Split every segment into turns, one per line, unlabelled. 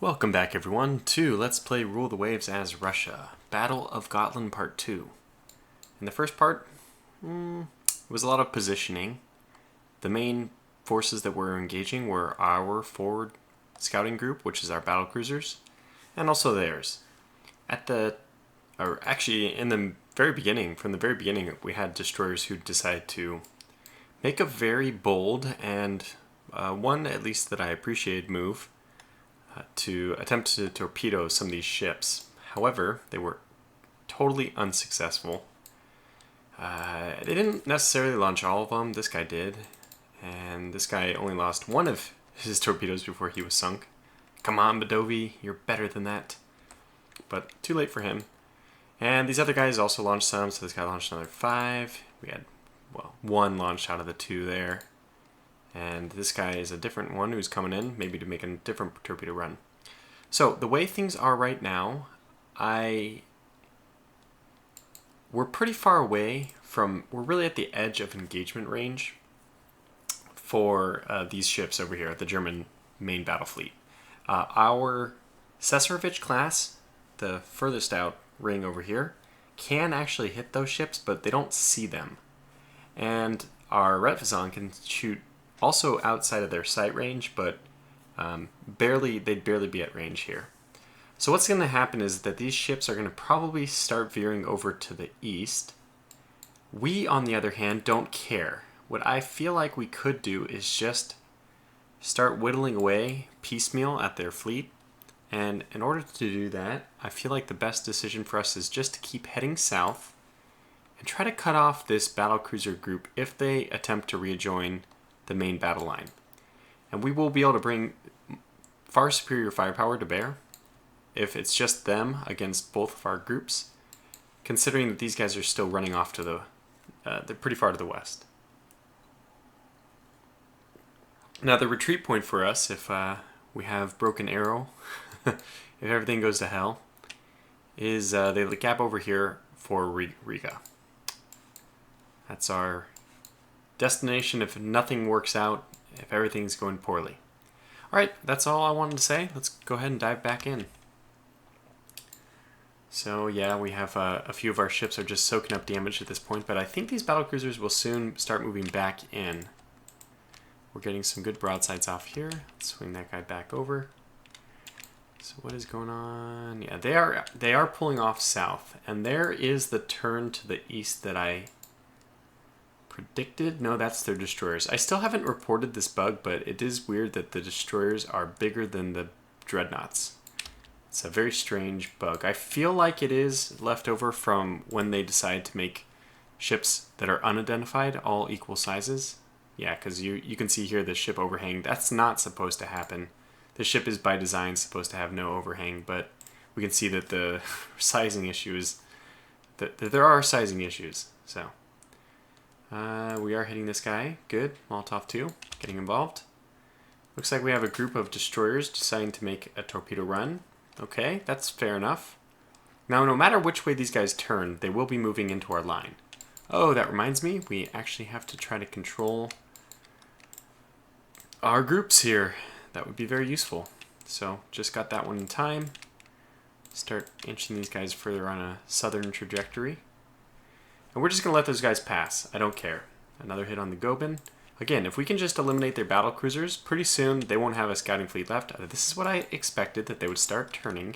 Welcome back everyone to Let's Play Rule the Waves as Russia, Battle of Gotland Part 2. In the first part, it was a lot of positioning. The main forces that we're engaging were our forward scouting group, which is our battle cruisers, and also theirs. In the very beginning, from the very beginning, we had destroyers who decided to make a very bold and one, at least that I appreciated, move to attempt to torpedo some of these ships. However, they were totally unsuccessful. They didn't necessarily launch all of them. This guy did. And this guy only lost one of his torpedoes before he was sunk. Come on, Badovi, you're better than that. But too late for him. And these other guys also launched some, so this guy launched another 5. We had, one launched out of the 2 there. And this guy is a different one who's coming in, maybe to make a different torpedo run. So, the way things are right now, we're pretty far away from, we're really at the edge of engagement range for these ships over here, the German main battle fleet. Our Cesarevich class, the furthest out ring over here, can actually hit those ships, but they don't see them. And our Retvazon can shoot also outside of their sight range, but they'd barely be at range here. So what's going to happen is that these ships are going to probably start veering over to the east. We, on the other hand, don't care. What I feel like we could do is just start whittling away piecemeal at their fleet. And in order to do that, I feel like the best decision for us is just to keep heading south and try to cut off this battlecruiser group if they attempt to rejoin the main battle line. And we will be able to bring far superior firepower to bear if it's just them against both of our groups, considering that these guys are still running off to they're pretty far to the west. Now the retreat point for us, if we have Broken Arrow, if everything goes to hell, is the gap over here for Riga. That's our destination if nothing works out, if everything's going poorly. Alright, that's all I wanted to say. Let's go ahead and dive back in. So yeah, we have a few of our ships are just soaking up damage at this point, but I think these battlecruisers will soon start moving back in. We're getting some good broadsides off here. Let's swing that guy back over. So what is going on? Yeah, they are pulling off south, and there is the turn to the east that I predicted. No, that's their destroyers. I still haven't reported this bug, but it is weird that the destroyers are bigger than the dreadnoughts. It's a very strange bug. I feel like it is left over from when they decided to make ships that are unidentified all equal sizes. Yeah, because you can see here the ship overhang. That's not supposed to happen. The ship is by design supposed to have no overhang, but we can see that the sizing issue is that there are sizing issues. So we are hitting this guy. Good. Molotov 2 getting involved. Looks like we have a group of destroyers deciding to make a torpedo run. Okay, that's fair enough. Now, no matter which way these guys turn, they will be moving into our line. Oh, that reminds me, we actually have to try to control our groups here. That would be very useful. So, just got that one in time. Start inching these guys further on a southern trajectory. And we're just going to let those guys pass. I don't care. Another hit on the Goeben. Again, if we can just eliminate their battle cruisers, pretty soon they won't have a scouting fleet left. This is what I expected, that they would start turning.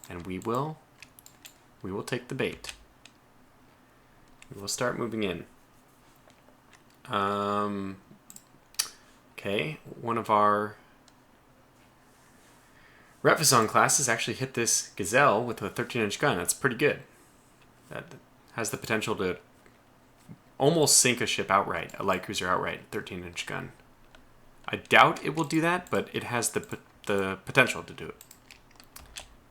And we will take the bait. We will start moving in. Okay, one of our Retvazon classes actually hit this Gazelle with a 13-inch gun. That's pretty good. That has the potential to almost sink a ship outright, a light cruiser outright, 13-inch gun. I doubt it will do that, but it has the potential to do it.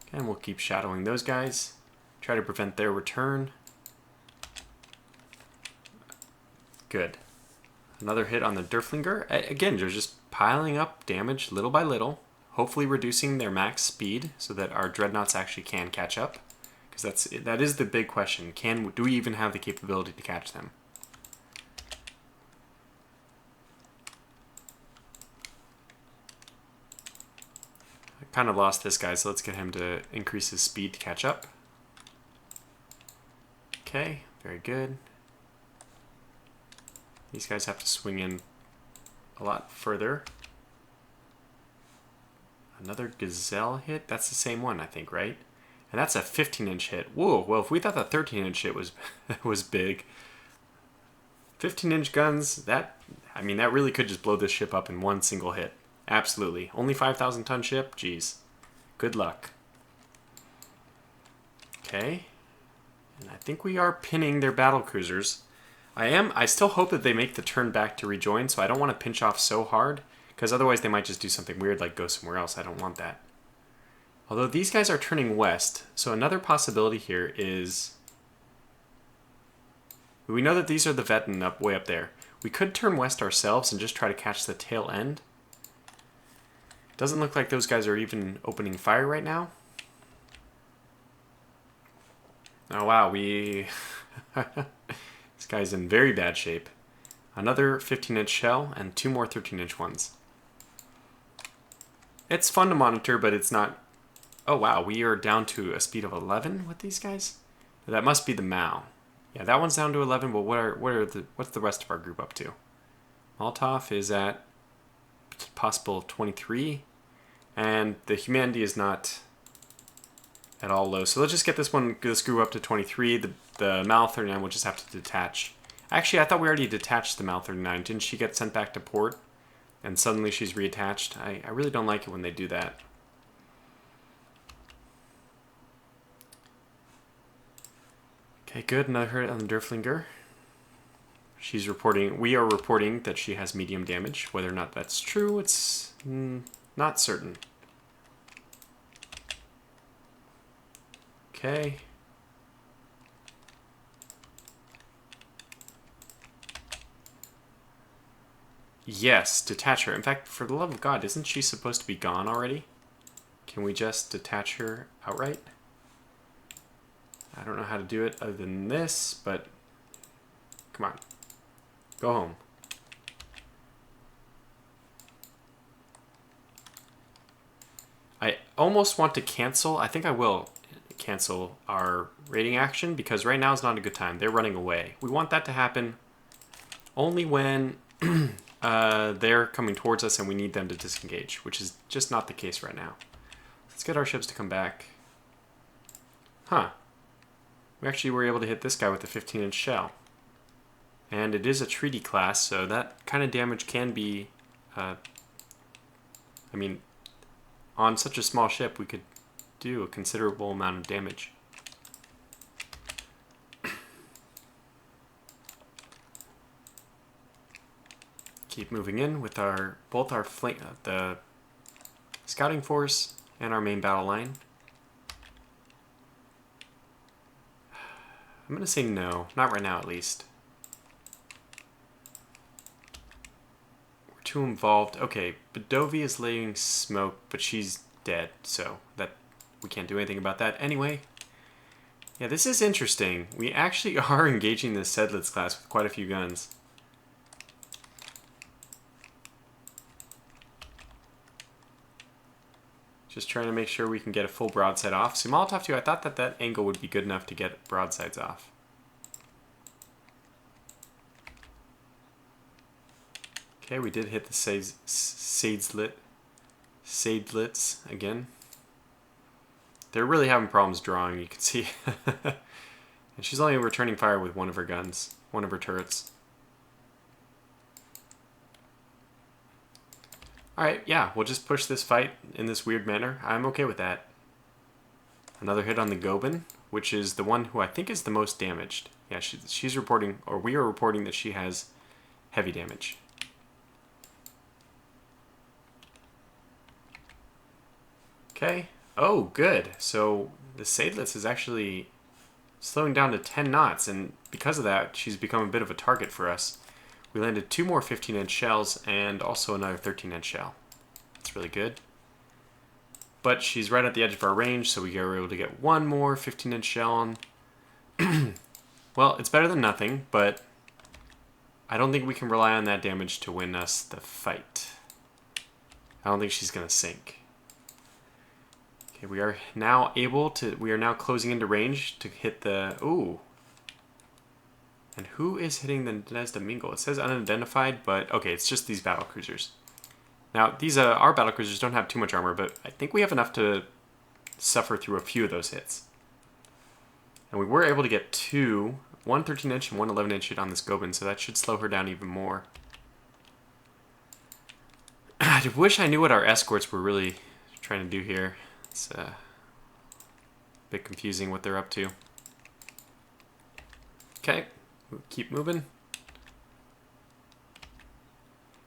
Okay, and we'll keep shadowing those guys. Try to prevent their return. Good. Another hit on the Derflinger. Again, they're just piling up damage little by little, hopefully reducing their max speed so that our dreadnoughts actually can catch up. Because that is the big question. Do we even have the capability to catch them? I kind of lost this guy, so let's get him to increase his speed to catch up. Okay, very good. These guys have to swing in a lot further. Another Gazelle hit? That's the same one, I think, right? And that's a 15-inch hit. Whoa, well, if we thought the 13-inch hit was was big, 15-inch guns, that really could just blow this ship up in one single hit. Absolutely. Only 5,000-ton ship? Jeez. Good luck. Okay. And I think we are pinning their battle cruisers. I still hope that they make the turn back to rejoin, so I don't want to pinch off so hard, because otherwise they might just do something weird like go somewhere else. I don't want that. Although these guys are turning west, so another possibility here is... We know that these are the Vetten way up there. We could turn west ourselves and just try to catch the tail end. Doesn't look like those guys are even opening fire right now. Oh wow, this guy's in very bad shape. Another 15-inch shell and 2 more 13-inch ones. It's fun to monitor, but it's not... Oh wow, we are down to a speed of 11 with these guys? That must be the Mao. Yeah, that one's down to 11, but what's the rest of our group up to? Molotov is at possible 23, and the humanity is not at all low. So let's just get this group up to 23. The Mal 39 will just have to detach. Actually, I thought we already detached the Mal 39. Didn't she get sent back to port? And suddenly she's reattached. I really don't like it when they do that. Okay, good. Another hit on the Derflinger. She's reporting. We are reporting that she has medium damage. Whether or not that's true, it's not certain. Okay. Yes, detach her. In fact, for the love of God, isn't she supposed to be gone already? Can we just detach her outright? I don't know how to do it other than this, but come on. Go home. I almost want to cancel. I think I will cancel our raiding action because right now is not a good time. They're running away. We want that to happen only when they're coming towards us and we need them to disengage, which is just not the case right now. Let's get our ships to come back. Huh. We actually were able to hit this guy with a 15-inch shell. And it is a treaty class, so that kind of damage can be... on such a small ship, we could do a considerable amount of damage. Keep moving in with both our the scouting force and our main battle line. I'm going to say no. Not right now, at least. We're too involved. Okay, Badovia is laying smoke, but she's dead, so we can't do anything about that. Anyway, yeah, this is interesting. We actually are engaging the Sedlitz class with quite a few guns. Just trying to make sure we can get a full broadside off. See, Molotov 2, I thought that angle would be good enough to get broadsides off. Okay, we did hit the Seydlitz again. They're really having problems drawing, you can see. And she's only returning fire with one of her guns, one of her turrets. Alright, yeah, we'll just push this fight in this weird manner. I'm okay with that. Another hit on the Goban, which is the one who I think is the most damaged. Yeah, she's reporting, or we are reporting that she has heavy damage. Okay. Oh, good. So the Seydlitz is actually slowing down to 10 knots, and because of that, she's become a bit of a target for us. We landed 2 more 15-inch shells and also another 13-inch shell. That's really good. But she's right at the edge of our range, so we are able to get 1 more 15-inch shell on. Well, it's better than nothing, but I don't think we can rely on that damage to win us the fight. I don't think she's going to sink. Okay, we are now closing into range to hit the, ooh. And who is hitting the Desda? It says unidentified, but okay, it's just these battle cruisers. Now, these our battle cruisers don't have too much armor, but I think we have enough to suffer through a few of those hits. And we were able to get one 13-inch and one 11-inch hit on this Gotland, so that should slow her down even more. I wish I knew what our escorts were really trying to do here. It's a bit confusing what they're up to. Okay, we'll keep moving.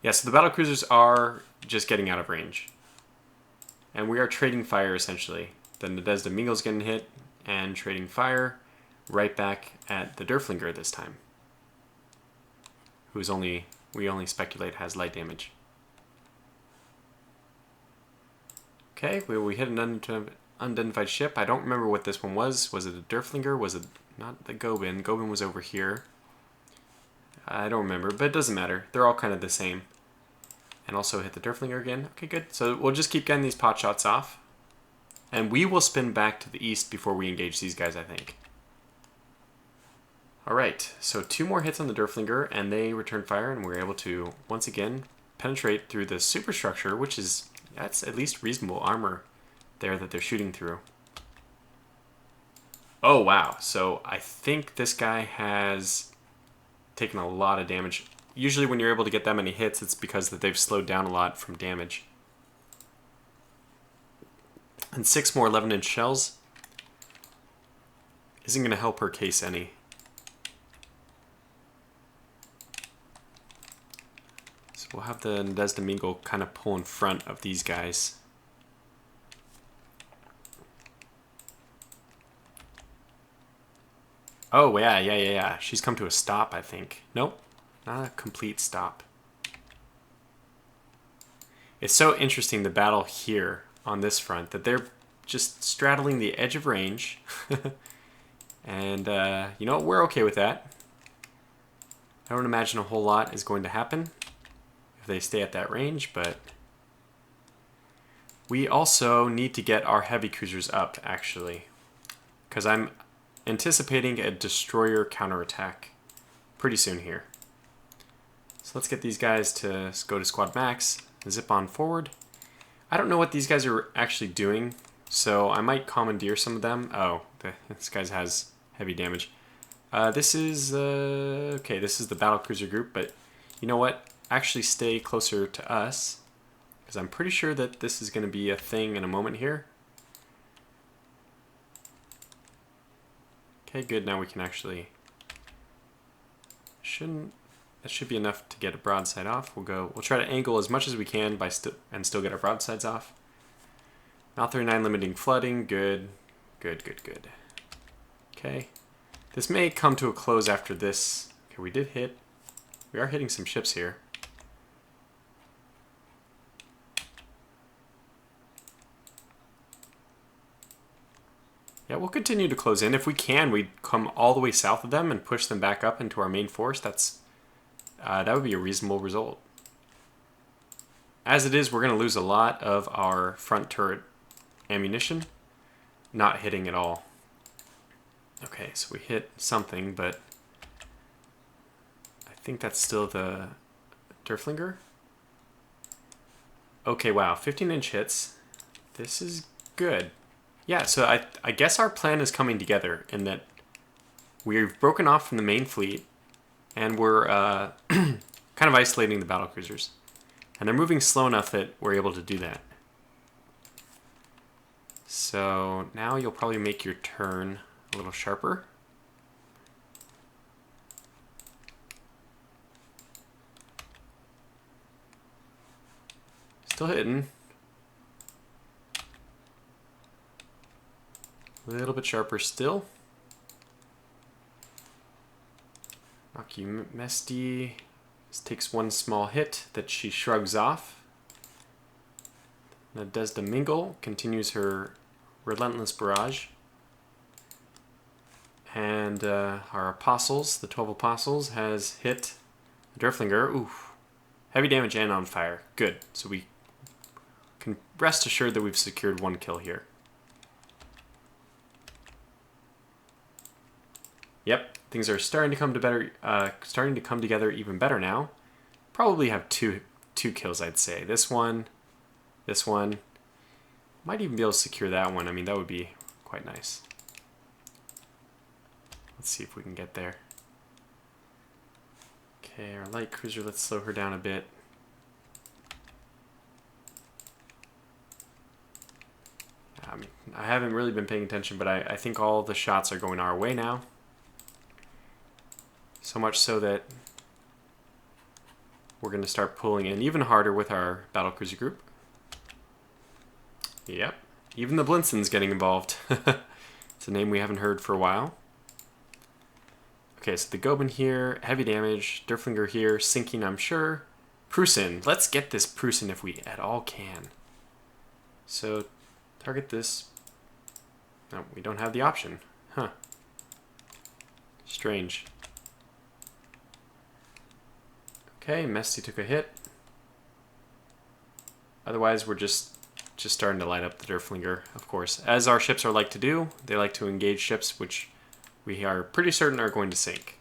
Yeah, so the battle cruisers are just getting out of range. And we are trading fire, essentially. The Nadezhda getting hit, and trading fire right back at the Derflinger this time. Who's we only speculate has light damage. Okay, we hit an unidentified ship. I don't remember what this one was. Was it a Derflinger? Was it not the Gotland? Gotland was over here. I don't remember, but it doesn't matter. They're all kind of the same. And also hit the Derflinger again. Okay, good. So we'll just keep getting these pot shots off. And we will spin back to the east before we engage these guys, I think. Alright, so 2 more hits on the Derflinger, and they return fire, and we're able to, once again, penetrate through the superstructure, which is, that's at least reasonable armor there that they're shooting through. Oh, wow. So I think this guy has taken a lot of damage. Usually when you're able to get that many hits, it's because that they've slowed down a lot from damage. And 6 more 11-inch shells isn't going to help her case any. So we'll have the Nadezhda kind of pull in front of these guys. Oh, yeah. She's come to a stop, I think. Nope, not a complete stop. It's so interesting, the battle here on this front, that they're just straddling the edge of range. And, you know, we're okay with that. I don't imagine a whole lot is going to happen if they stay at that range, but we also need to get our heavy cruisers up, actually, because I'm anticipating a destroyer counterattack pretty soon here. So let's get these guys to go to squad max, zip on forward. I don't know what these guys are actually doing, so I might commandeer some of them. Oh, this guy has heavy damage. This is, okay, this is the battle cruiser group, but you know what? Actually stay closer to us, because I'm pretty sure that this is going to be a thing in a moment here. Okay, good. Now we can actually... That should be enough to get a broadside off. We'll try to angle as much as we can and still get our broadsides off. Mouth 39 limiting flooding. Good. Okay. This may come to a close after this. Okay, we are hitting some ships here. Yeah, we'll continue to close in. If we can, we'd come all the way south of them and push them back up into our main force. That would be a reasonable result. As it is, we're going to lose a lot of our front turret ammunition, not hitting at all. Okay, so we hit something, but I think that's still the Derflinger. Okay, wow, 15-inch hits. This is good. Yeah, so I guess our plan is coming together in that we've broken off from the main fleet, and we're kind of isolating the battlecruisers. And they're moving slow enough that we're able to do that. So now you'll probably make your turn a little sharper. Still hitting. A little bit sharper still. Mesty takes one small hit that she shrugs off. Nadezhda continues her relentless barrage. And our apostles, the 12 apostles, has hit the Derflinger. Oof. Heavy damage and on fire. Good. So we can rest assured that we've secured one kill here. Yep, things are starting to come together even better now. Probably have two kills, I'd say. This one. Might even be able to secure that one. I mean, that would be quite nice. Let's see if we can get there. Okay, our light cruiser, let's slow her down a bit. I haven't really been paying attention, but I think all the shots are going our way now. So much so that we're going to start pulling in even harder with our battlecruiser group. Yep, even the Blinson's getting involved. It's a name we haven't heard for a while. Okay, so the Goeben here, heavy damage, Derflinger here, sinking I'm sure. Prusen, let's get this Prusen if we at all can. So, target this. No, we don't have the option. Huh. Strange. Okay, Mesty took a hit. Otherwise, we're just starting to light up the Derflinger, of course. As our ships are like to do, they like to engage ships which we are pretty certain are going to sink.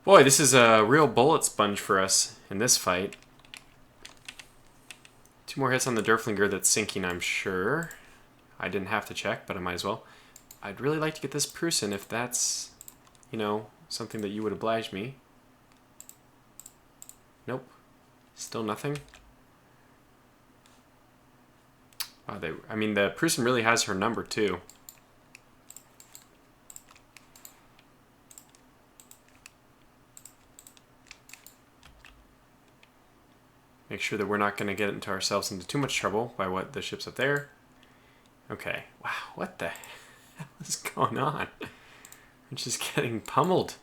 Boy, this is a real bullet sponge for us in this fight. 2 more hits on the Derflinger that's sinking, I'm sure. I didn't have to check, but I might as well. I'd really like to get this Prusen if that's, you know, something that you would oblige me. Nope. Still nothing. Wow, I mean, the Prusen really has her number, too. Make sure that we're not going to get ourselves into too much trouble by what the ship's up there. Okay. Wow, what the hell is going on? I'm just getting pummeled.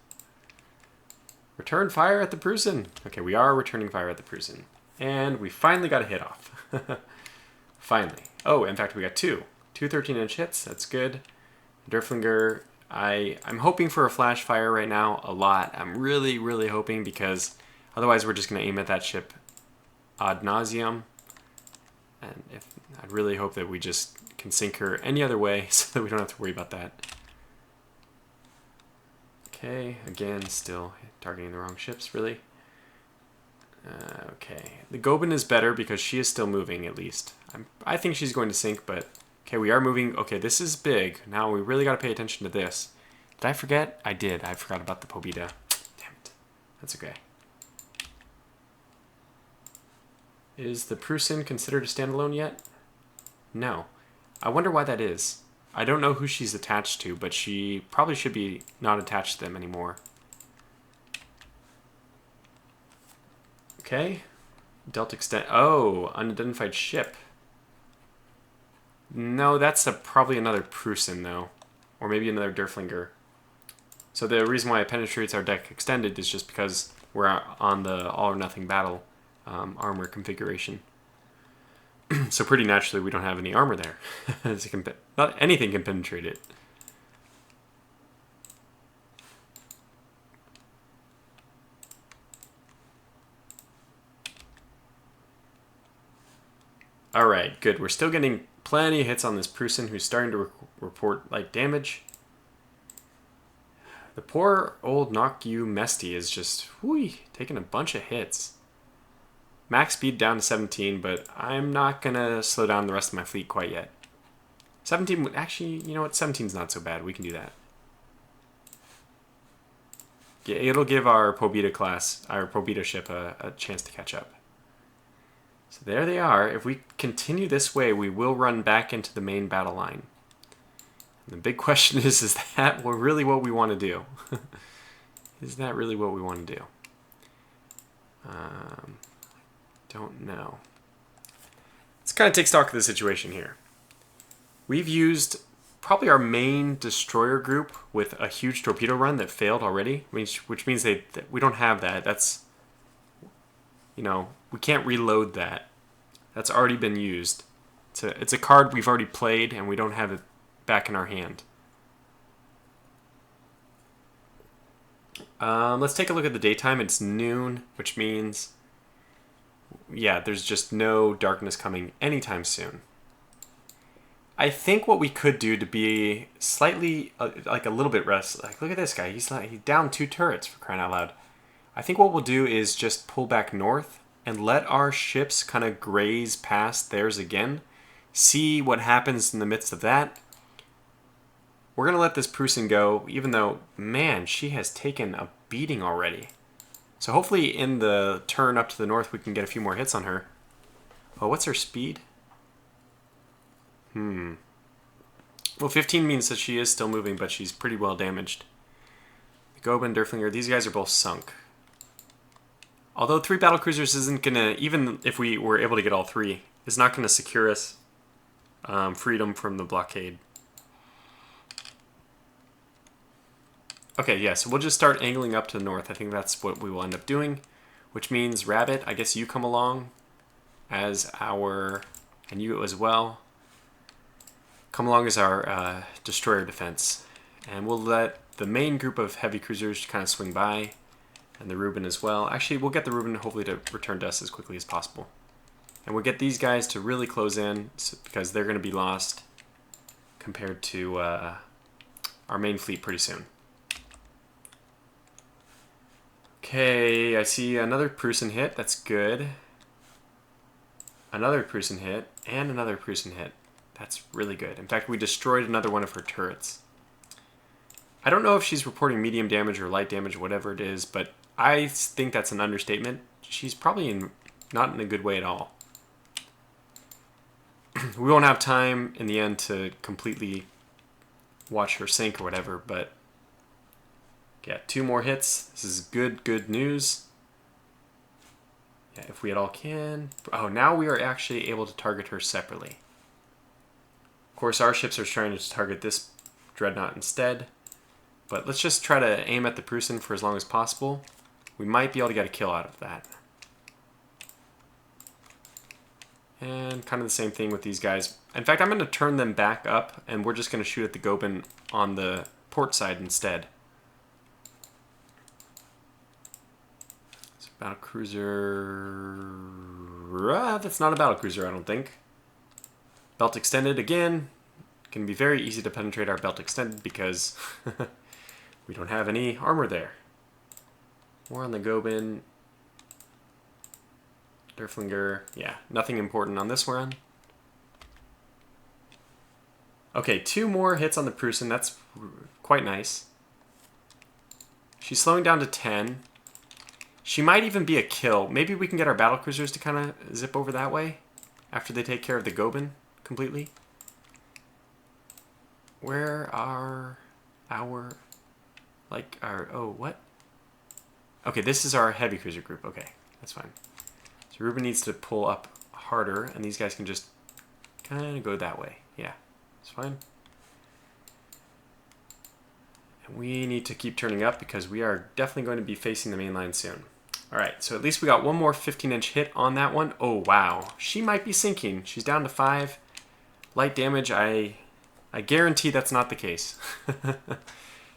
Return fire at the Prusen. Okay, we are returning fire at the Prusen. And we finally got a hit off. Finally. Oh, in fact, we got 2. 2 13-inch hits. That's good. Derflinger, I'm hoping for a flash fire right now a lot. I'm really, really hoping, because otherwise we're just going to aim at that ship ad nauseum. And I'd really hope that we just can sink her any other way so that we don't have to worry about that. Okay, again, still targeting the wrong ships, really. Okay, the Goeben is better because she is still moving, at least. I think she's going to sink, but... Okay, we are moving. Okay, this is big. Now we really got to pay attention to this. Did I forget? I did. I forgot about the Pobeda. Damn it. That's okay. Is the Prusen considered a standalone yet? No. I wonder why that is. I don't know who she's attached to, but she probably should be not attached to them anymore. Okay. Delta extent. Oh, unidentified ship. No, that's probably another Prusen, though. Or maybe another Derflinger. So the reason why it penetrates our deck extended is just because we're on the all-or-nothing battle armor configuration. So pretty naturally, we don't have any armor there. Not anything can penetrate it. All right, good. We're still getting plenty of hits on this Prusen, who's starting to report light damage. The poor old Knock You Mesty is just taking a bunch of hits. Max speed down to 17, but I'm not going to slow down the rest of my fleet quite yet. 17, actually, you know what? 17's not so bad. We can do that. Yeah, it'll give our Pobeda class, our Pobeda ship, a chance to catch up. So there they are. If we continue this way, we will run back into the main battle line. And the big question is that really what we want to do? Is that really what we want to do? Don't know. Let's kind of take stock of the situation here. We've used probably our main destroyer group with a huge torpedo run that failed already, which means that we don't have that. That's, you know, we can't reload that. That's already been used. It's a card we've already played, and we don't have it back in our hand. Let's take a look at the daytime. It's noon, which means, yeah, there's just no darkness coming anytime soon. I think what we could do to be slightly, like a little bit rest, like look at this guy, he's down 2 turrets for crying out loud. I think what we'll do is just pull back north and let our ships kind of graze past theirs again. See what happens in the midst of that. We're going to let this Prussian go, even though, man, she has taken a beating already. So hopefully in the turn up to the north we can get a few more hits on her. Oh, what's her speed? Well, 15 means that she is still moving, but she's pretty well damaged. Gotland, Derflinger, these guys are both sunk. Although 3 battlecruisers isn't going to, even if we were able to get all 3, is not going to secure us freedom from the blockade. Okay, yeah, so we'll just start angling up to the north. I think that's what we will end up doing, which means, Rabbit, I guess you come along as our, and you as well, come along as our destroyer defense. And we'll let the main group of heavy cruisers kind of swing by, and the Reuben as well. Actually, we'll get the Reuben hopefully to return to us as quickly as possible. And we'll get these guys to really close in because they're going to be lost compared to our main fleet pretty soon. Okay, I see another Prussian hit. That's good. Another Prussian hit, and another Prussian hit. That's really good. In fact, we destroyed another one of her turrets. I don't know if she's reporting medium damage or light damage, whatever it is, but I think that's an understatement. She's probably not in a good way at all. We won't have time in the end to completely watch her sink or whatever, but yeah, 2 more hits. This is good news. Yeah, if we at all can. Oh, now we are actually able to target her separately. Of course, our ships are trying to target this dreadnought instead. But let's just try to aim at the Prussian for as long as possible. We might be able to get a kill out of that. And kind of the same thing with these guys. In fact, I'm going to turn them back up, and we're just going to shoot at the Gotland on the port side instead. So battlecruiser... that's not a battlecruiser, I don't think. Belt extended again. Can be very easy to penetrate our belt extended because we don't have any armor there. More on the Gotland. Derflinger. Yeah, nothing important on this one. Okay, 2 more hits on the Prussian. That's quite nice. She's slowing down to 10. She might even be a kill. Maybe we can get our battlecruisers to kind of zip over that way after they take care of the Gotland completely. Where are our, oh, what? Okay, this is our heavy cruiser group. Okay, that's fine. So Reuben needs to pull up harder, and these guys can just kind of go that way. Yeah, it's fine. And we need to keep turning up because we are definitely going to be facing the main line soon. All right, so at least we got 1 more 15-inch hit on that one. Oh, wow. She might be sinking. She's down to 5. Light damage, I guarantee that's not the case.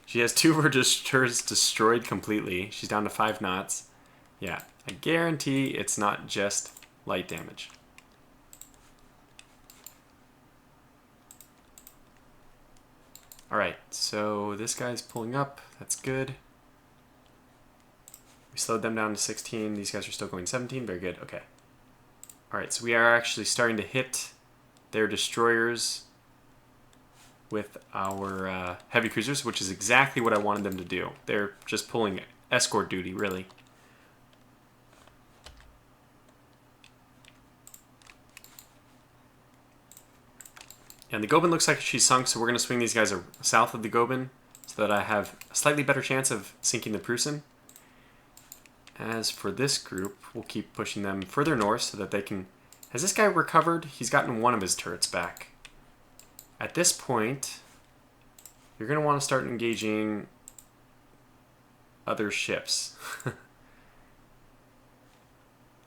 She has 2 of her destroyers destroyed completely. She's down to 5 knots. Yeah, I guarantee it's not just light damage. All right, so this guy's pulling up. That's good. We slowed them down to 16. These guys are still going 17. Very good. Okay. All right, so we are actually starting to hit their destroyers with our heavy cruisers, which is exactly what I wanted them to do. They're just pulling escort duty, really. And the Gotland looks like she's sunk, so we're going to swing these guys south of the Gotland so that I have a slightly better chance of sinking the Prussian. As for this group, we'll keep pushing them further north so that they can... Has this guy recovered? He's gotten 1 of his turrets back. At this point, you're going to want to start engaging other ships.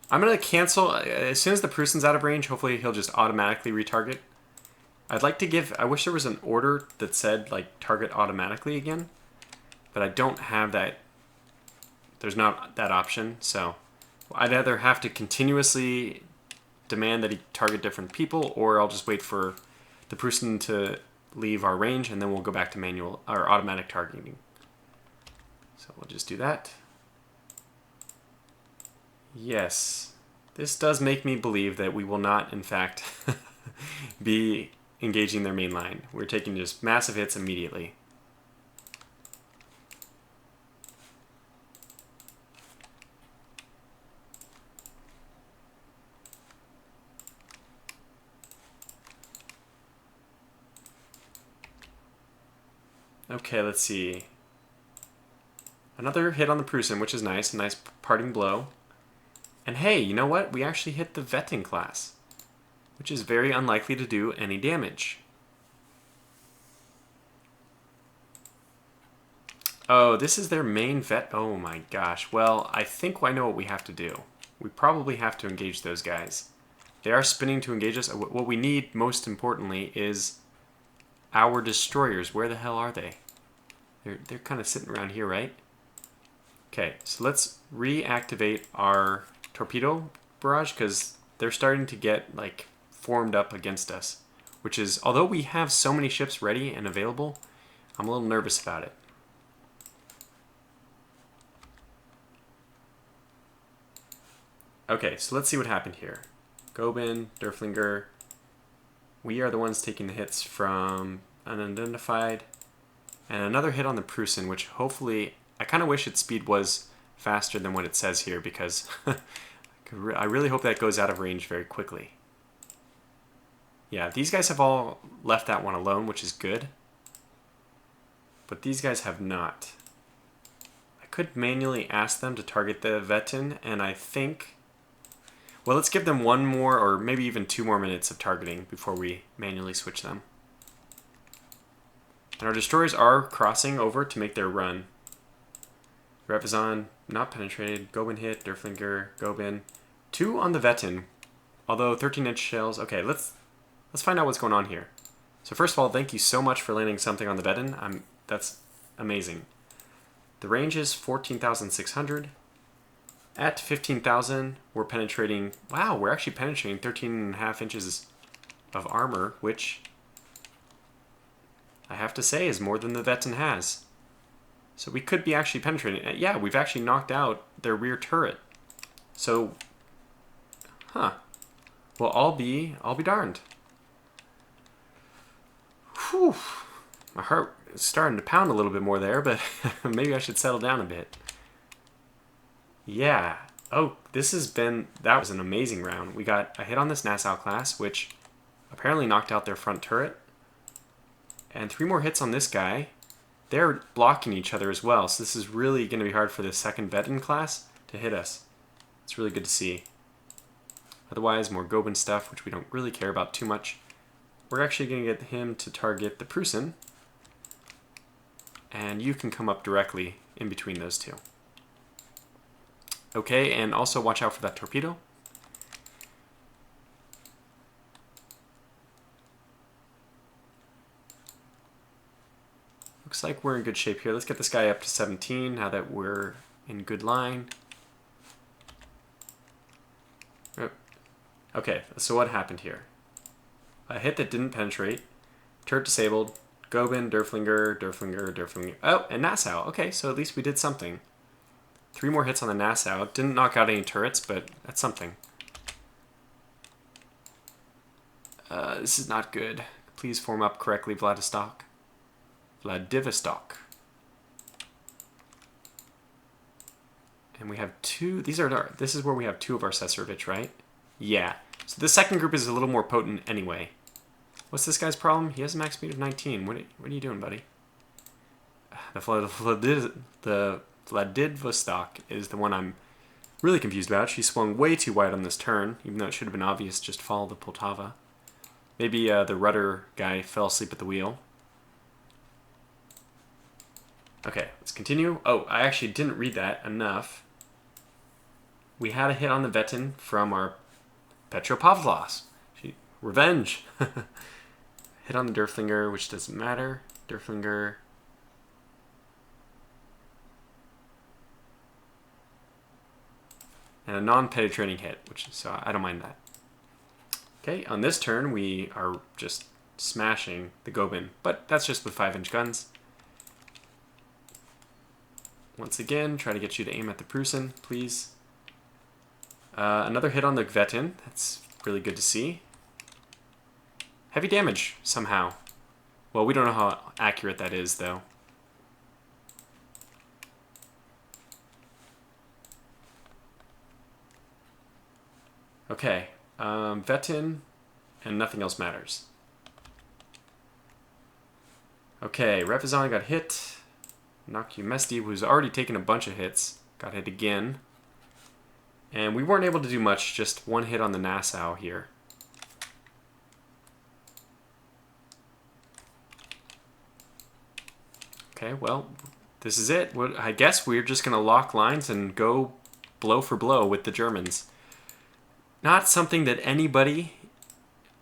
I'm going to cancel... As soon as the Prussian's out of range, hopefully he'll just automatically retarget. I'd like to give... I wish there was an order that said, like, target automatically again. But I don't have that. There's not that option, so... I'd either have to continuously demand that he target different people, or I'll just wait for the Prussian to leave our range, and then we'll go back to manual or automatic targeting. So we'll just do that. Yes, this does make me believe that we will not, in fact, be engaging their main line. We're taking just massive hits immediately. Okay, let's see. Another hit on the Prussian, which is nice. A nice parting blow. And hey, you know what? We actually hit the Vetting class, which is very unlikely to do any damage. Oh, this is their main vet. Oh my gosh. Well, I think I know what we have to do. We probably have to engage those guys. They are spinning to engage us. What we need, most importantly, is our destroyers. Where the hell are they? They're kind of sitting around here, right? Okay, so let's reactivate our torpedo barrage because they're starting to get like formed up against us, which is, although we have so many ships ready and available, I'm a little nervous about it. Okay, so let's see what happened here. Gobin, Derflinger. We are the ones taking the hits from unidentified. And another hit on the Prussian, which hopefully, I kind of wish its speed was faster than what it says here because I really hope that goes out of range very quickly. Yeah, these guys have all left that one alone, which is good. But these guys have not. I could manually ask them to target the Vetin, and I think... Well, let's give them one more or maybe even 2 more minutes of targeting before we manually switch them. And our destroyers are crossing over to make their run. Revizon, not penetrated. Gobin hit. Derflinger, Gobin. 2 on the Vetin, although 13-inch shells. Okay, let's find out what's going on here. So first of all, thank you so much for landing something on the Vetin. That's amazing. The range is 14,600. At 15,000, we're penetrating... Wow, we're actually penetrating 13.5 inches of armor, which I have to say is more than the Vetin has. So we could be actually penetrating. Yeah, we've actually knocked out their rear turret. So, huh. Well, I'll be darned. Whew. My heart is starting to pound a little bit more there, but maybe I should settle down a bit. Yeah. Oh, that was an amazing round. We got a hit on this Nassau class, which apparently knocked out their front turret. And 3 more hits on this guy. They're blocking each other as well, so this is really going to be hard for the second Vetin class to hit us. It's really good to see. Otherwise, more Gobin stuff, which we don't really care about too much. We're actually going to get him to target the Prussian. And you can come up directly in between those two. Okay, and also watch out for that torpedo. Looks like we're in good shape here. Let's get this guy up to 17 now that we're in good line. Okay, so what happened here? A hit that didn't penetrate. Turret disabled. Gobin, Derflinger, Derflinger, Derflinger. Oh, and Nassau. Okay, so at least we did something. 3 more hits on the Nassau. Didn't knock out any turrets, but that's something. This is not good. Please form up correctly, Vladivostok. Vladivostok. And we have 2. This is where we have 2 of our Cesarevich, right? Yeah. So the second group is a little more potent anyway. What's this guy's problem? He has a max speed of 19. What are you doing, buddy? The Vladivostok is the one I'm really confused about. She swung way too wide on this turn, even though it should have been obvious just to follow the Poltava. Maybe the rudder guy fell asleep at the wheel. Okay, let's continue. Oh, I actually didn't read that enough. We had a hit on the Vetin from our Petropavlos. Revenge. Hit on the Derflinger, which doesn't matter. Derflinger. And a non-penetrating hit, so I don't mind that. Okay, on this turn we are just smashing the Goeben, but that's just with 5-inch guns. Once again, try to get you to aim at the Prusen, please. Another hit on the Gotland. That's really good to see. Heavy damage, somehow. Well, we don't know how accurate that is, though. Okay, Vetin, and nothing else matters. Okay, Repizon got hit. Nakumesti, who's already taken a bunch of hits, got hit again. And we weren't able to do much, just one hit on the Nassau here. Okay, well, this is it. I guess we're just going to lock lines and go blow for blow with the Germans. Not something that anybody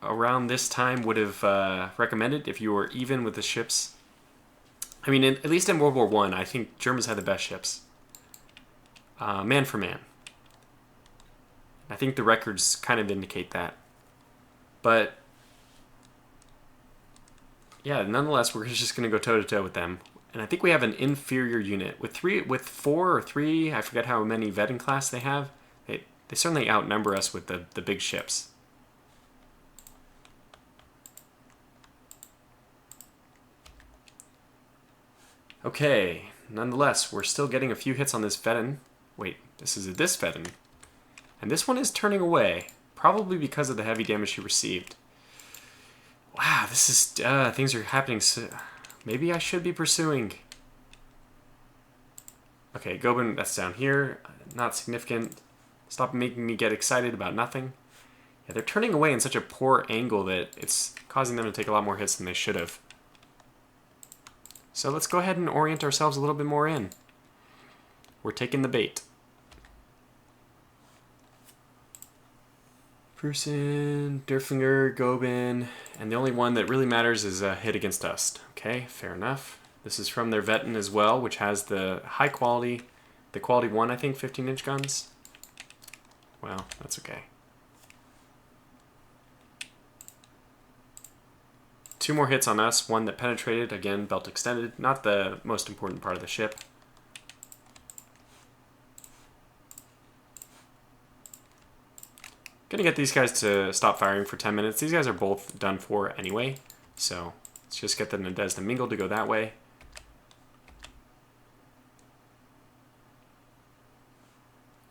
around this time would have recommended if you were even with the ships. I mean, at least in World War I think Germans had the best ships. Man for man. I think the records kind of indicate that. But, yeah, nonetheless, we're just going to go toe-to-toe with them. And I think we have an inferior unit. With 4 or 3, I forget how many Veteran class they have, they certainly outnumber us with the big ships. Okay, nonetheless, we're still getting a few hits on this Veteran. Wait, this is this Veteran. And this one is turning away, probably because of the heavy damage she received. Wow, this is, things are happening so... Maybe I should be pursuing. Okay, Goeben, that's down here. Not significant. Stop making me get excited about nothing. Yeah, they're turning away in such a poor angle that it's causing them to take a lot more hits than they should have. So let's go ahead and orient ourselves a little bit more in. We're taking the bait. Prusen, Derfinger, Goeben, and the only one that really matters is a hit against us. Okay, fair enough. This is from their Vetin as well, which has the high quality, the quality 1, I think, 15-inch guns. Well, that's okay. 2 more hits on us, one that penetrated, again, belt extended, not the most important part of the ship. Gonna get these guys to stop firing for 10 minutes. These guys are both done for anyway, so let's just get the Nadez de Mingle to go that way.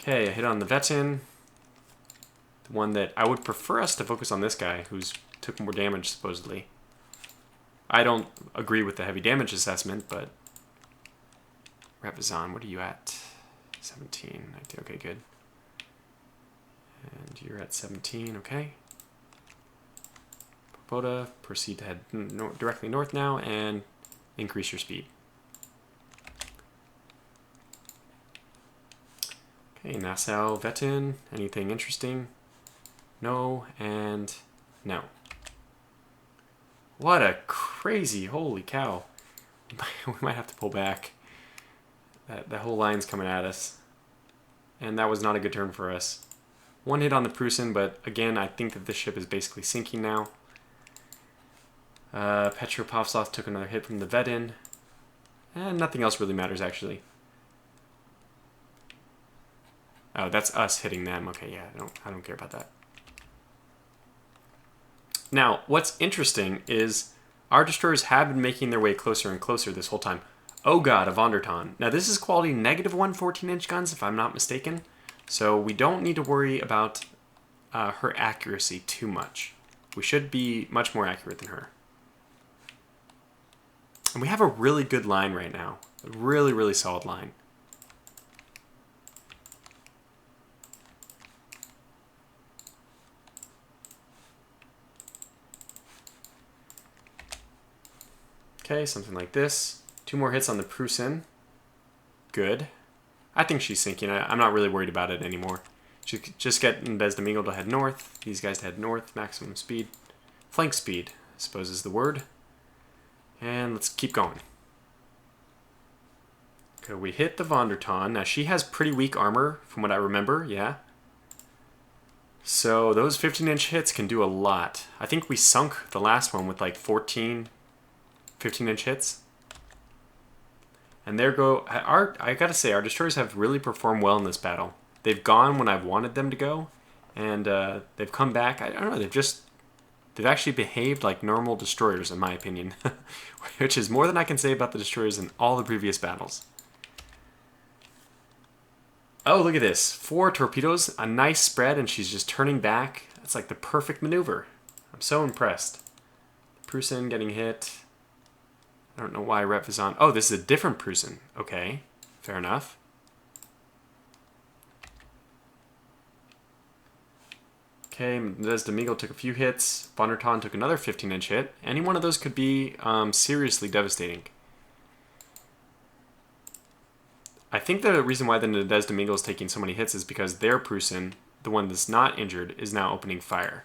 Okay, a hit on the Vetin. The one that I would prefer us to focus on this guy, who's took more damage, supposedly. I don't agree with the heavy damage assessment, but... Repizon, what are you at? 17, 19, okay, good. And you're at 17, okay. Popoda, proceed to head directly north now and increase your speed. Okay, Nassau, Vetin, anything interesting? No, and no. What a crazy, holy cow. We might have to pull back. That whole line's coming at us. And that was not a good turn for us. One hit on the Prusen, but again, I think that this ship is basically sinking now. Petropavlov took another hit from the Vetin. And nothing else really matters, actually. Oh, that's us hitting them. Okay, yeah, I don't care about that. Now, what's interesting is our destroyers have been making their way closer and closer this whole time. Oh god, a Vonderton. Now, this is quality -1 14-inch guns, if I'm not mistaken. So we don't need to worry about her accuracy too much. We should be much more accurate than her. And we have a really good line right now. A really, really solid line. Okay, something like this. 2 more hits on the Prusen. Good. I think she's sinking. I'm not really worried about it anymore. Just get Nadez de Mingle to head north. These guys to head north. Maximum speed. Flank speed, I suppose is the word. And let's keep going. Okay, we hit the Vonderton. Now, she has pretty weak armor, from what I remember, yeah. So those 15-inch hits can do a lot. I think we sunk the last one with like 14 15-inch hits. And there go, I gotta say, our destroyers have really performed well in this battle. They've gone when I've wanted them to go, and they've come back. I don't know, they've actually behaved like normal destroyers, in my opinion, which is more than I can say about the destroyers in all the previous battles. Oh, look at this. 4 torpedoes, a nice spread, and she's just turning back. That's like the perfect maneuver. I'm so impressed. Prusen getting hit. I don't know why rep is on. Oh, this is a different Prusen. Okay, fair enough. Okay, Des Domingo took a few hits. Von der Tann took another 15-inch hit. Any one of those could be seriously devastating. I think the reason why the Des Domingo is taking so many hits is because their Prusen, the one that's not injured, is now opening fire.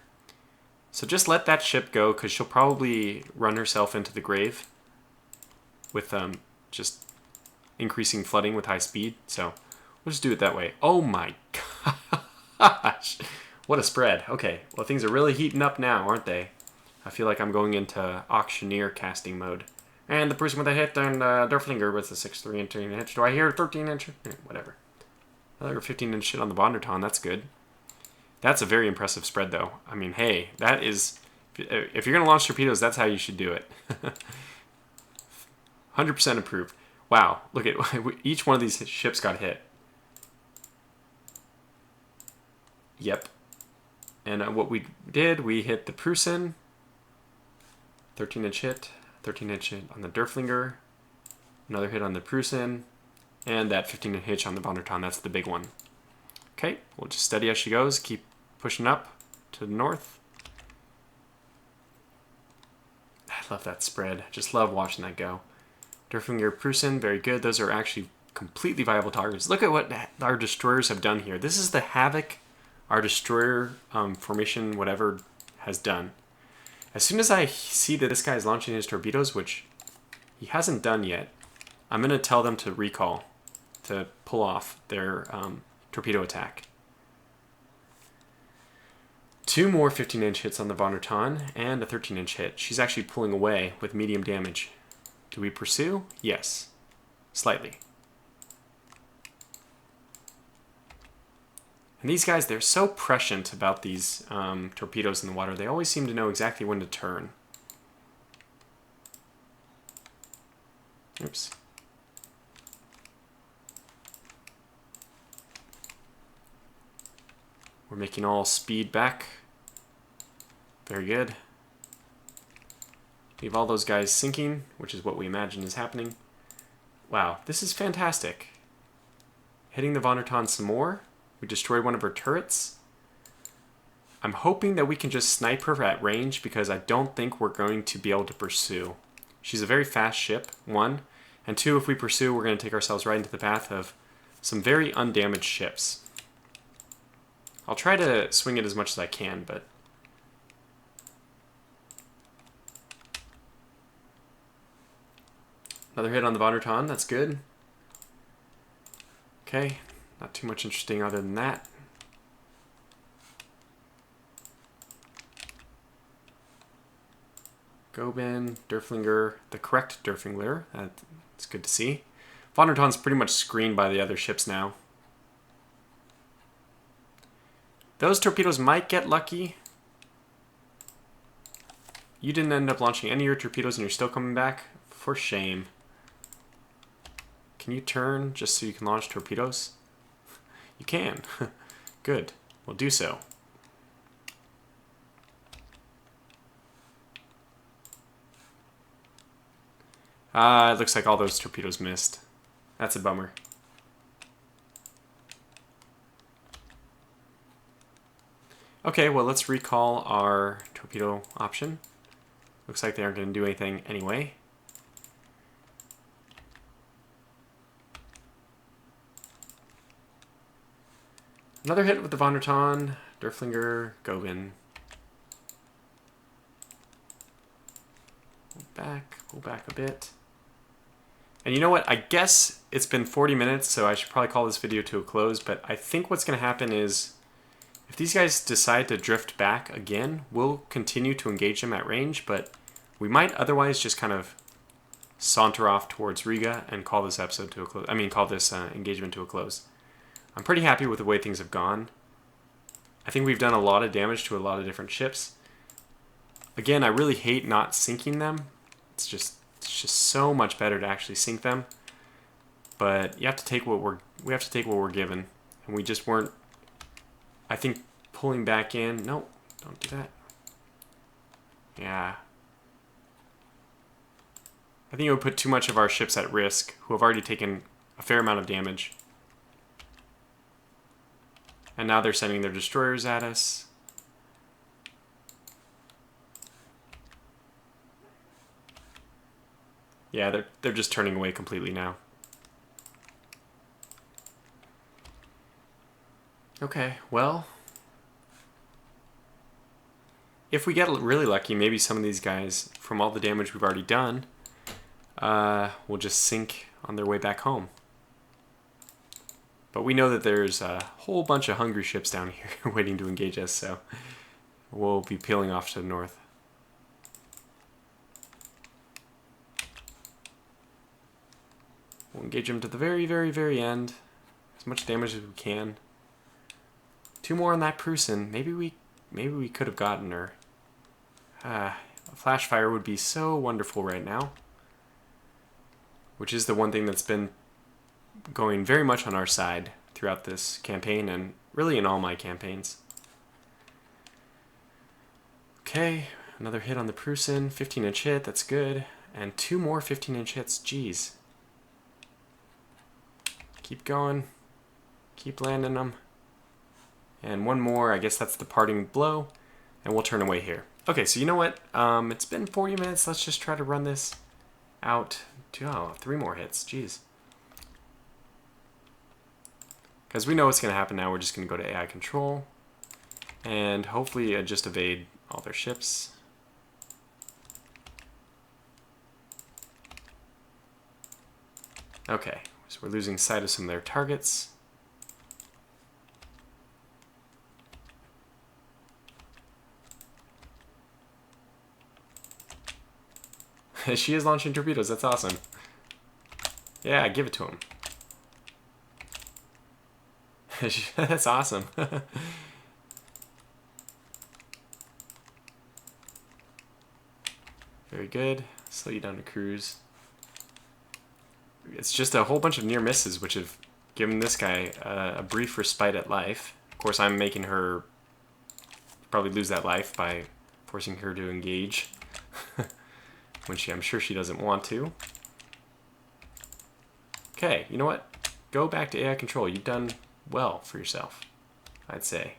So just let that ship go, because she'll probably run herself into the grave with just increasing flooding with high speed. So we'll just do it that way. Oh my gosh. What a spread. Okay, well things are really heating up now, aren't they? I feel like I'm going into auctioneer casting mode. And the Prusen with a hit, and Derflinger with a 6-3 inch. Do I hear 13-inch? Whatever. Another 15-inch hit on the Von der Tann. That's good. That's a very impressive spread, though. I mean, hey, that is... If you're going to launch torpedoes, that's how you should do it. 100% approved. Wow, look at... Each one of these ships got hit. Yep. And what we did, we hit the Prusen. 13-inch hit. 13-inch hit on the Derflinger, another hit on the Prusen, and that 15-inch hit on the Von der Tann. That's the big one. Okay, we'll just steady as she goes, keep pushing up to the north. I love that spread. Just love watching that go. Derflinger, Prusen, very good. Those are actually completely viable targets. Look at what our destroyers have done here. This is the havoc our destroyer formation, whatever, has done. As soon as I see that this guy is launching his torpedoes, which he hasn't done yet, I'm going to tell them to recall, to pull off their torpedo attack. 2 more 15-inch hits on the Von der Tann, and a 13-inch hit. She's actually pulling away with medium damage. Do we pursue? Yes. Slightly. And these guys, they're so prescient about these torpedoes in the water. They always seem to know exactly when to turn. Oops. We're making all speed back. Very good. Leave all those guys sinking, which is what we imagine is happening. Wow, this is fantastic. Hitting the Von der Tann some more. We destroyed one of her turrets. I'm hoping that we can just snipe her at range, because I don't think we're going to be able to pursue. She's a very fast ship, 1. And 2, if we pursue, we're going to take ourselves right into the path of some very undamaged ships. I'll try to swing it as much as I can, but... Another hit on the Von der Tann, that's good. Okay. Not too much interesting other than that. Goben, Derflinger, the correct Derflinger. That's good to see. Von der Tann's pretty much screened by the other ships now. Those torpedoes might get lucky. You didn't end up launching any of your torpedoes and you're still coming back? For shame. Can you turn just so you can launch torpedoes? You can. Good. We'll do so. It looks like all those torpedoes missed. That's a bummer. Okay, well, let's recall our torpedo option. Looks like they aren't going to do anything anyway. Another hit with the Von der Tann, Derflinger, Goben. Pull back a bit. And you know what? I guess it's been 40 minutes, so I should probably call this video to a close, but I think what's going to happen is, If these guys decide to drift back again, we'll continue to engage them at range, but we might otherwise just kind of saunter off towards Riga and call this episode to a close. I mean, call this engagement to a close. I'm pretty happy with the way things have gone. I think we've done a lot of damage to a lot of different ships. Again, I really hate not sinking them. It's just so much better to actually sink them. But you have to take what we have to take what we're given, and we just weren't. I think pulling back in. No, don't do that. Yeah. I think it would put too much of our ships at risk, who have already taken a fair amount of damage. And now they're sending their destroyers at us. Yeah, they're just turning away completely now. Okay, well, if we get really lucky, maybe some of these guys, from all the damage we've already done, will just sink on their way back home. But we know that there's a whole bunch of hungry ships down here waiting to engage us, so we'll be peeling off to the north. We'll engage them to the very, very, very end. As much damage as we can. 2 more on that Prussian. Maybe we could have gotten her. A flash fire would be so wonderful right now. Which is the one thing that's been going very much on our side throughout this campaign and really in all my campaigns. Okay, another hit on the Prussian. 15-inch hit, that's good. And 2 more 15-inch hits, jeez. Keep going. Keep landing them. And 1 more, I guess that's the parting blow. And we'll turn away here. Okay, so you know what? It's been 40 minutes. Let's just try to run this out. 3 more hits. Jeez. Because we know what's going to happen now. We're just going to go to AI control. And hopefully just evade all their ships. Okay, so we're losing sight of some of their targets. She is launching torpedoes. That's awesome. Yeah, give it to him. That's awesome. Very good. Slow you down to cruise. It's just a whole bunch of near misses, which have given this guy a brief respite at life. Of course, I'm making her probably lose that life by forcing her to engage. When I'm sure she doesn't want to. Okay, you know what? Go back to AI control. You've done well for yourself, I'd say.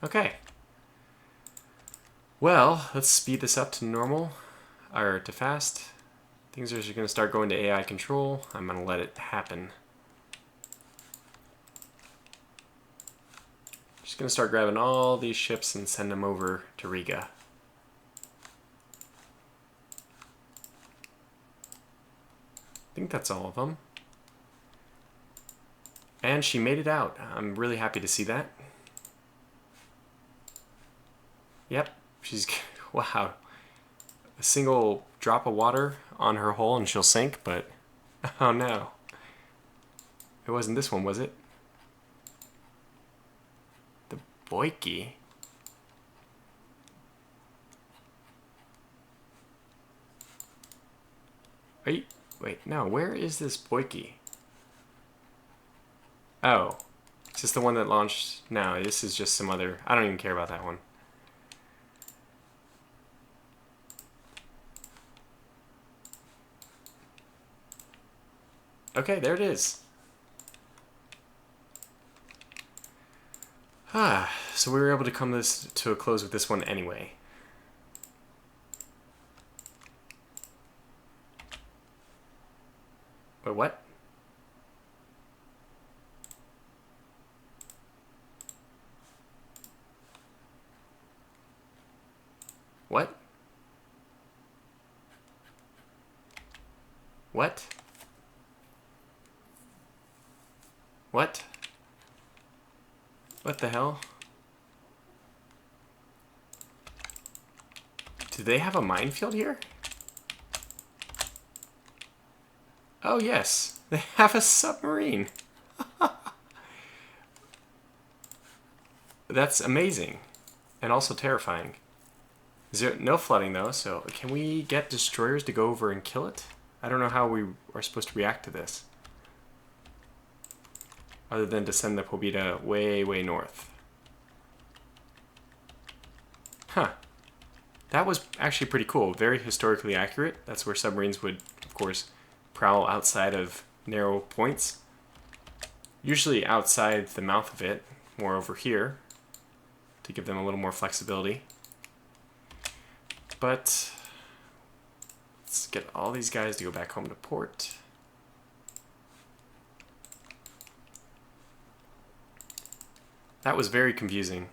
Okay. Well, let's speed this up to normal, or to fast. Things are going to start going to AI control. I'm going to let it happen. Just going to start grabbing all these ships and send them over to Riga. I think that's all of them. And she made it out. I'm really happy to see that. Yep, she's... Wow. A single drop of water on her hull and she'll sink, but... Oh no. It wasn't this one, was it? The Boyki. Are you... Wait, no, where is this Boyki? Oh. Is this the one that launched? No, this is just some other... I don't even care about that one. Okay, there it is. So we were able to come this to a close with this one anyway. Wait, what? What? What? What? What the hell? Do they have a minefield here? Oh yes, they have a submarine. That's amazing. And also terrifying. Is there no flooding though, so can we get destroyers to go over and kill it? I don't know how we are supposed to react to this. Other than to send the Pobeda way, way north. Huh. That was actually pretty cool. Very historically accurate. That's where submarines would, of course, prowl outside of narrow points. Usually outside the mouth of it, more over here, to give them a little more flexibility. But let's get all these guys to go back home to port. That was very confusing.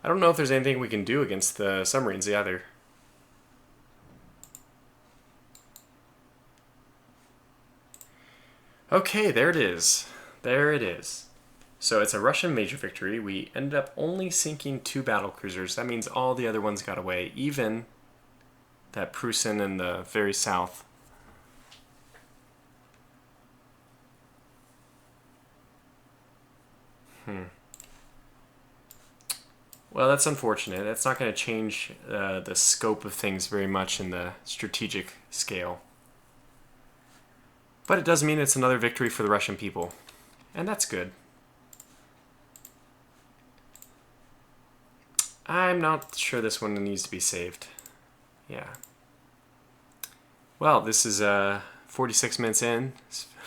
I don't know if there's anything we can do against the submarines either. Okay, there it is. There it is. So it's a Russian major victory. We ended up only sinking 2 battle cruisers. That means all the other ones got away, even that Prussian in the very south. Well, that's unfortunate. That's not going to change the scope of things very much in the strategic scale. But it does mean it's another victory for the Russian people. And that's good. I'm not sure this one needs to be saved. Yeah. Well, this is 46 minutes in.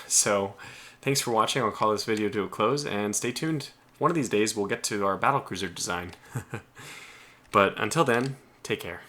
So thanks for watching. I'll call this video to a close. And stay tuned. One of these days we'll get to our battlecruiser design. But until then, take care.